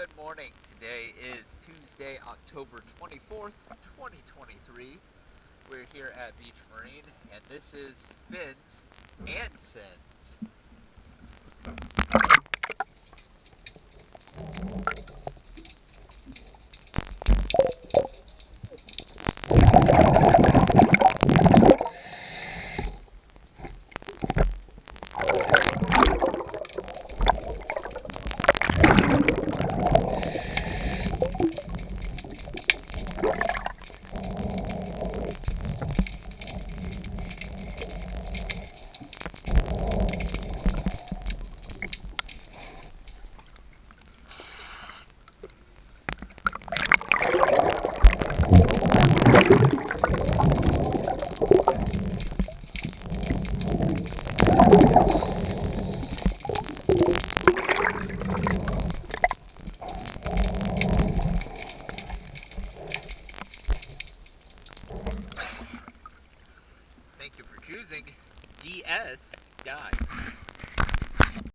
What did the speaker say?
Good morning. Today is Tuesday, October 24th, 2023. We're here at Beach Marine, and this is Fins and Sins. Thank you for choosing DS Dive.